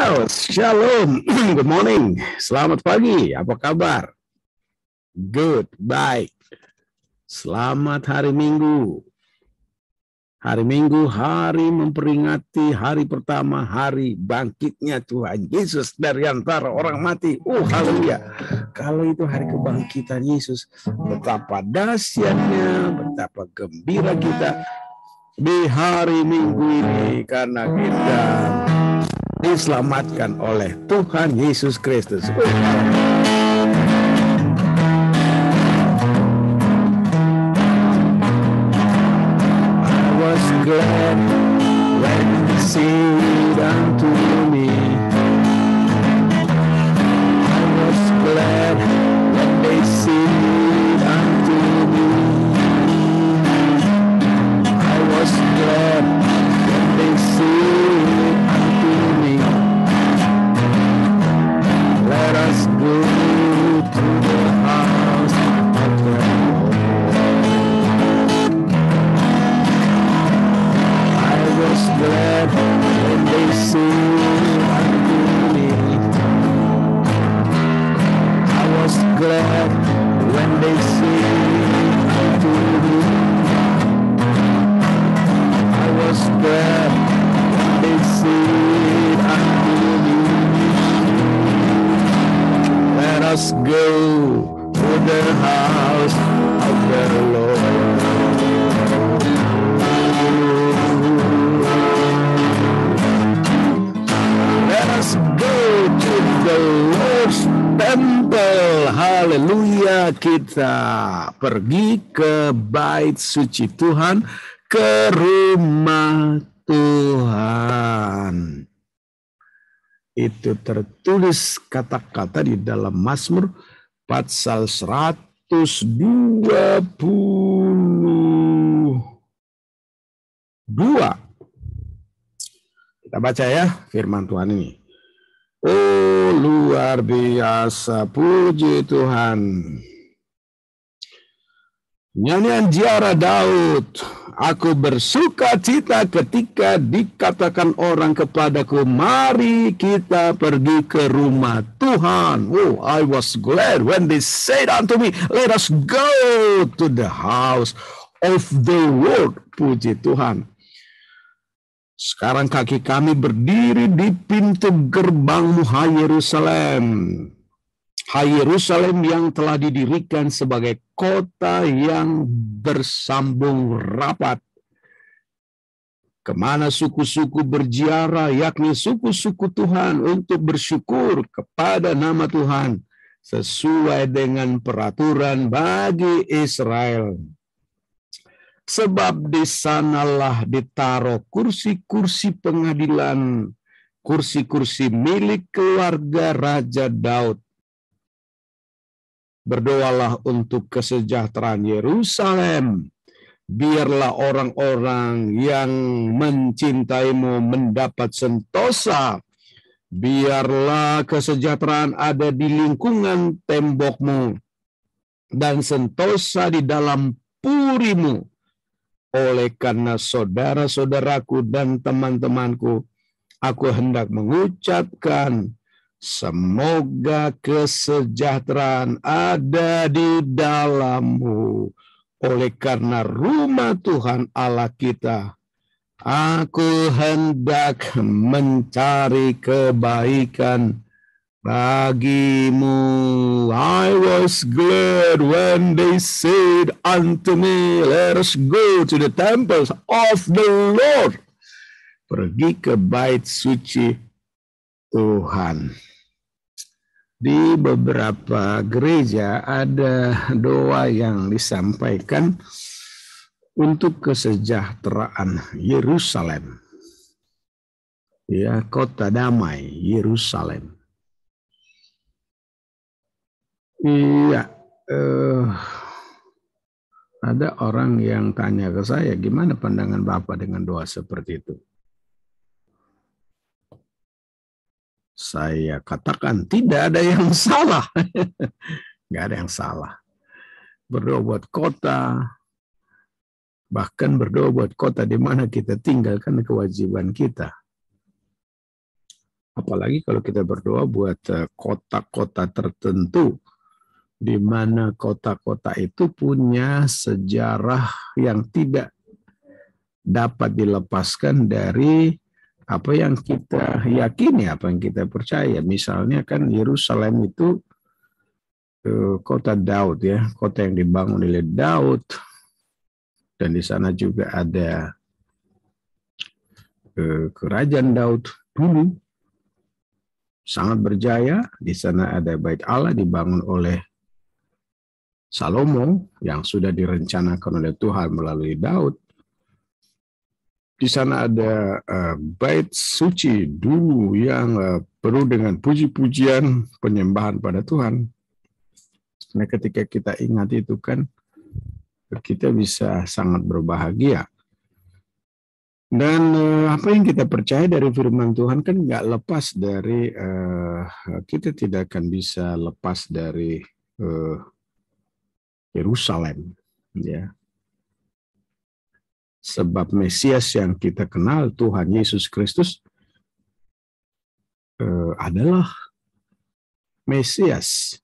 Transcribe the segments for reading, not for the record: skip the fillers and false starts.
Well, shalom. Good morning. Selamat pagi. Apa kabar? Good. Baik. Selamat hari Minggu. Hari Minggu, hari memperingati hari pertama, hari bangkitnya Tuhan Yesus dari antara orang mati. Haleluya. Kalau itu hari kebangkitan Yesus, betapa dahsyatnya, betapa gembira kita di hari Minggu ini karena kita diselamatkan oleh Tuhan Yesus Kristus. I was glad when he said unto me, I was glad when they said unto me, I was glad when they said unto me, let us go to the house of the Lord. I was glad when they said unto me, I was glad when they said unto me, I was glad when they said unto me, let us go to the house of the Lord. Let us go to the Lord's temple. Haleluya, kita pergi ke bait suci Tuhan, ke rumah Tuhan. Itu tertulis kata-kata di dalam Mazmur pasal 122. Kita baca ya firman Tuhan ini. Oh, luar biasa, puji Tuhan. Nyanyian Ziarah Daud. Aku bersuka cita ketika dikatakan orang kepadaku, mari kita pergi ke rumah Tuhan. Oh, I was glad when they said unto me, let us go to the house of the Lord. Puji Tuhan. Sekarang kaki kami berdiri di pintu gerbangmu, hai Yerusalem. Hai Yerusalem yang telah didirikan sebagai kota yang bersambung rapat, kemana suku-suku berziarah, yakni suku-suku Tuhan, untuk bersyukur kepada nama Tuhan sesuai dengan peraturan bagi Israel. Sebab di sanalah ditaruh kursi-kursi pengadilan, kursi-kursi milik keluarga Raja Daud. Berdoalah untuk kesejahteraan Yerusalem. Biarlah orang-orang yang mencintaimu mendapat sentosa. Biarlah kesejahteraan ada di lingkungan tembokmu dan sentosa di dalam purimu. Oleh karena saudara-saudaraku dan teman-temanku, aku hendak mengucapkan, semoga kesejahteraan ada di dalammu. Oleh karena rumah Tuhan Allah kita, aku hendak mencari kebaikan bagimu. I was glad when they said unto me, let us go to the temples of the Lord. Pergi ke bait suci Tuhan. Di beberapa gereja ada doa yang disampaikan untuk kesejahteraan Yerusalem. Ya, kota damai Yerusalem. Iya, ada orang yang tanya ke saya, gimana pandangan Bapak dengan doa seperti itu? Saya katakan tidak ada yang salah. Nggak ada yang salah. Berdoa buat kota, bahkan berdoa buat kota di mana kita tinggal, kan kewajiban kita. Apalagi kalau kita berdoa buat kota-kota tertentu, di mana kota-kota itu punya sejarah yang tidak dapat dilepaskan dari apa yang kita yakini, apa yang kita percaya. Misalnya kan Yerusalem itu kota Daud ya, kota yang dibangun oleh Daud, dan di sana juga ada kerajaan Daud dulu sangat berjaya. Di sana ada Bait Allah dibangun oleh Salomo yang sudah direncanakan oleh Tuhan melalui Daud. Di sana ada bait suci dulu yang penuh dengan puji-pujian penyembahan pada Tuhan. Nah, ketika kita ingat itu kan, kita bisa sangat berbahagia. Dan apa yang kita percaya dari firman Tuhan kan nggak lepas dari, kita tidak akan bisa lepas dari Yerusalem, ya. Sebab Mesias yang kita kenal, Tuhan Yesus Kristus, adalah Mesias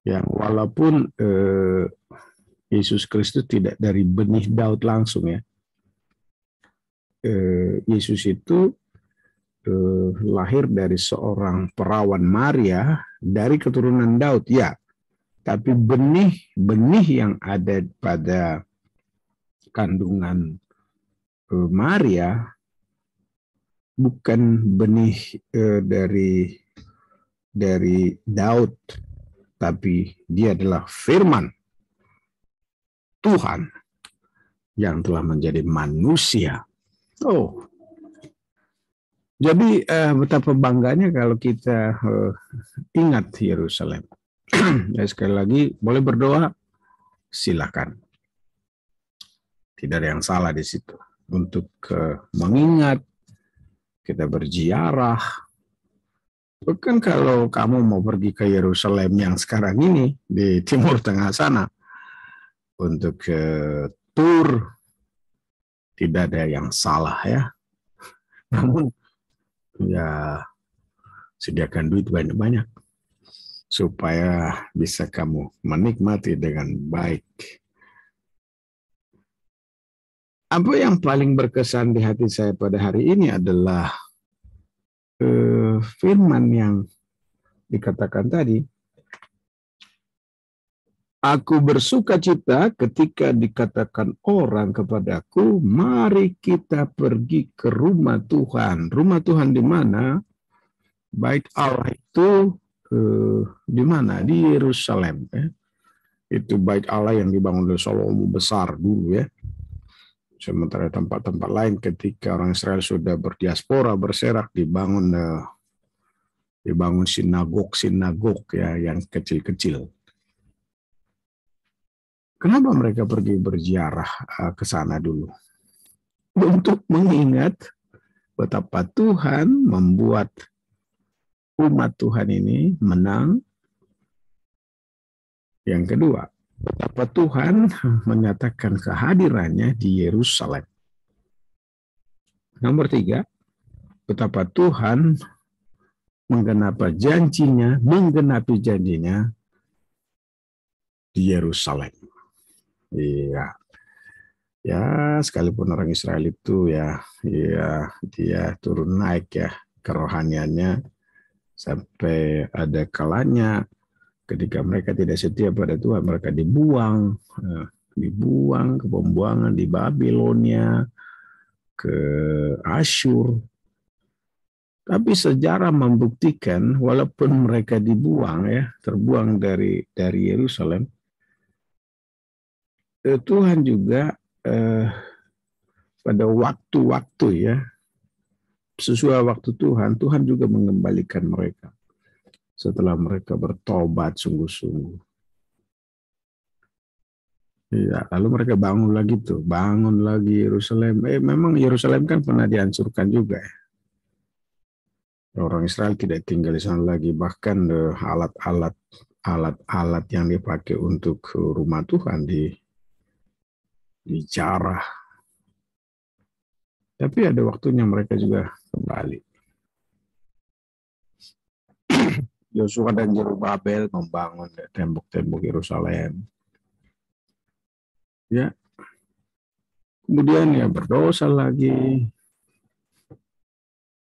yang walaupun Yesus Kristus tidak dari benih Daud langsung ya, Yesus itu lahir dari seorang perawan Maria dari keturunan Daud ya, tapi benih yang ada pada kandungan Maria bukan benih dari Daud, tapi dia adalah firman Tuhan yang telah menjadi manusia. Oh, jadi betapa bangganya kalau kita ingat Yerusalem. Ya, sekali lagi, boleh berdoa, silakan. Tidak ada yang salah di situ. Untuk mengingat, kita berziarah. Bukan kalau kamu mau pergi ke Yerusalem yang sekarang ini di Timur Tengah sana untuk tur, tidak ada yang salah ya. Namun ya sediakan duit banyak-banyak supaya bisa kamu menikmati dengan baik. Apa yang paling berkesan di hati saya pada hari ini adalah firman yang dikatakan tadi. Aku bersuka cita ketika dikatakan orang kepadaku, mari kita pergi ke rumah Tuhan. Rumah Tuhan di mana? Bait Allah itu di mana? Di Yerusalem. Ya. Itu bait Allah yang dibangun oleh Salomo besar dulu ya. Sementara tempat-tempat lain ketika orang Israel sudah berdiaspora, berserak, dibangun sinagog ya yang kecil-kecil. Kenapa mereka pergi berziarah ke sana dulu? Untuk mengingat betapa Tuhan membuat umat Tuhan ini menang. Yang kedua, betapa Tuhan menyatakan kehadirannya di Yerusalem. Nomor 3, betapa Tuhan menggenapi janjinya di Yerusalem. Iya. Ya, sekalipun orang Israel itu ya dia turun naik ya kerohaniannya sampai ada kalanya ketika mereka tidak setia pada Tuhan, mereka dibuang ke pembuangan di Babilonia, ke Asyur. Tapi sejarah membuktikan walaupun mereka dibuang ya, terbuang dari Yerusalem, Tuhan juga pada waktu-waktu ya, sesuai waktu Tuhan juga mengembalikan mereka setelah mereka bertobat sungguh-sungguh. Ya, lalu mereka bangun lagi Yerusalem. Memang Yerusalem kan pernah dihancurkan juga ya. Orang Israel tidak tinggal di sana lagi, bahkan alat-alat yang dipakai untuk rumah Tuhan dijarah. Tapi ada waktunya mereka juga kembali. Yosua dan Zerubabel membangun tembok-tembok Yerusalem. Ya. Kemudian ya berdosa lagi.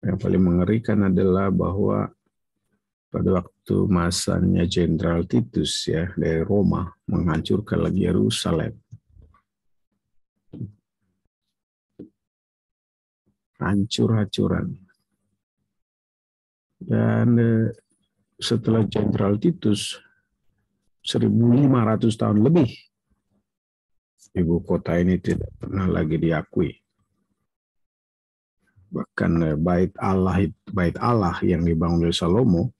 Yang paling mengerikan adalah bahwa pada waktu masanya Jenderal Titus ya dari Roma menghancurkan lagi Yerusalem. Hancur-hancuran. Dan setelah Jenderal Titus 1.500 tahun lebih ibu kota ini tidak pernah lagi diakui. Bahkan bait Allah yang dibangun oleh Salomo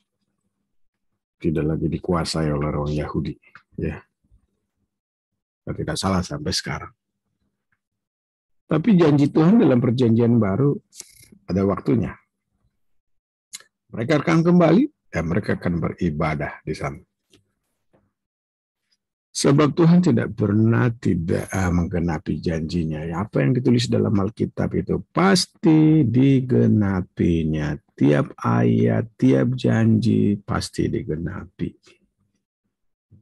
tidak lagi dikuasai oleh orang Yahudi, ya. Tidak salah sampai sekarang. Tapi janji Tuhan dalam perjanjian baru ada waktunya. Mereka akan kembali dan mereka akan beribadah di sana. Sebab Tuhan tidak pernah tidak menggenapi janjinya. Apa yang ditulis dalam Alkitab itu pasti digenapinya. Tiap ayat, tiap janji pasti digenapi.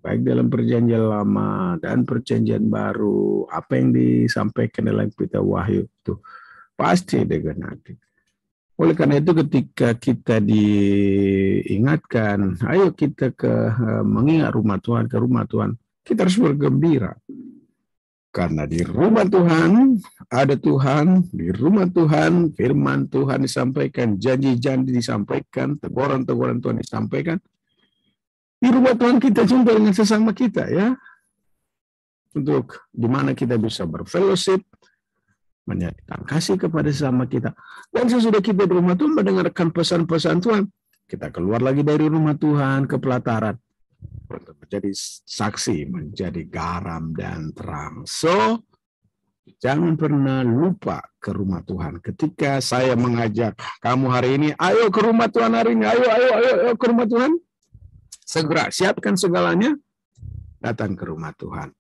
Baik dalam perjanjian lama dan perjanjian baru, apa yang disampaikan dalam kitab Wahyu itu pasti digenapi. Oleh karena itu ketika kita diingatkan, ayo kita mengingat rumah Tuhan, ke rumah Tuhan, kita harus bergembira. Karena di rumah Tuhan ada Tuhan, di rumah Tuhan firman Tuhan disampaikan, janji-janji disampaikan, teguran-teguran Tuhan disampaikan. Di rumah Tuhan kita jumpa dengan sesama kita ya. Untuk di mana kita bisa berfellowship, menyatakan kasih kepada sesama kita. Dan sesudah kita di rumah Tuhan mendengarkan pesan-pesan Tuhan, kita keluar lagi dari rumah Tuhan ke pelataran untuk menjadi saksi, menjadi garam dan terang. So, jangan pernah lupa ke rumah Tuhan. Ketika saya mengajak kamu hari ini, ayo ke rumah Tuhan hari ini, ayo ke rumah Tuhan. Segera siapkan segalanya, datang ke rumah Tuhan.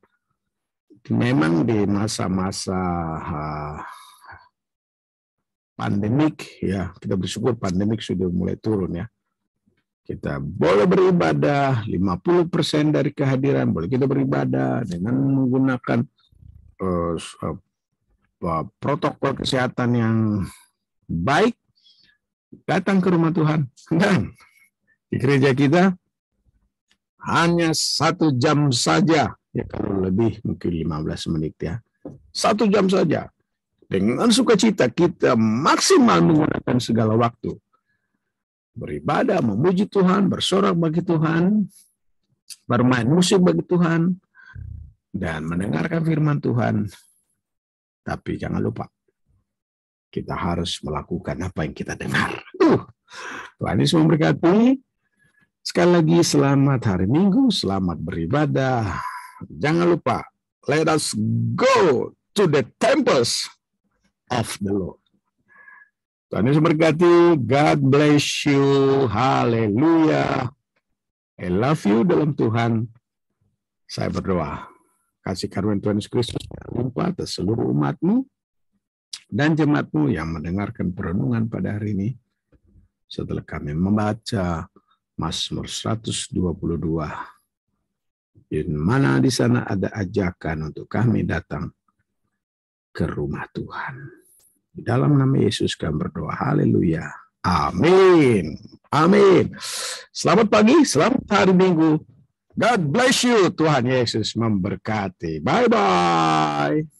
Memang di masa-masa pandemik ya, kita bersyukur pandemik sudah mulai turun ya. Kita boleh beribadah 50% dari kehadiran, boleh kita beribadah dengan menggunakan protokol kesehatan yang baik. Datang ke rumah Tuhan. Dan di gereja kita hanya 1 jam saja. Ya kalau lebih mungkin 15 menit ya. 1 jam saja. Dengan sukacita kita maksimal menggunakan segala waktu. Beribadah, memuji Tuhan, bersorak bagi Tuhan, bermain musik bagi Tuhan, dan mendengarkan firman Tuhan. Tapi jangan lupa, kita harus melakukan apa yang kita dengar. Tuhan Yesus memberkati. Sekali lagi selamat hari Minggu, selamat beribadah. Jangan lupa, let us go to the temples of the Lord. Tuhan Yesus memberkati. God bless you. Haleluya. I love you dalam Tuhan. Saya berdoa. Kasih karunia Tuhan Yesus Kristus berlimpah atas seluruh umatmu dan jemaatmu yang mendengarkan perenungan pada hari ini. Setelah kami membaca Mazmur 122. Di mana di sana ada ajakan untuk kami datang ke rumah Tuhan. Di dalam nama Yesus kami berdoa. Haleluya. Amin. Amin. Selamat pagi, selamat hari Minggu. God bless you. Tuhan Yesus memberkati. Bye-bye.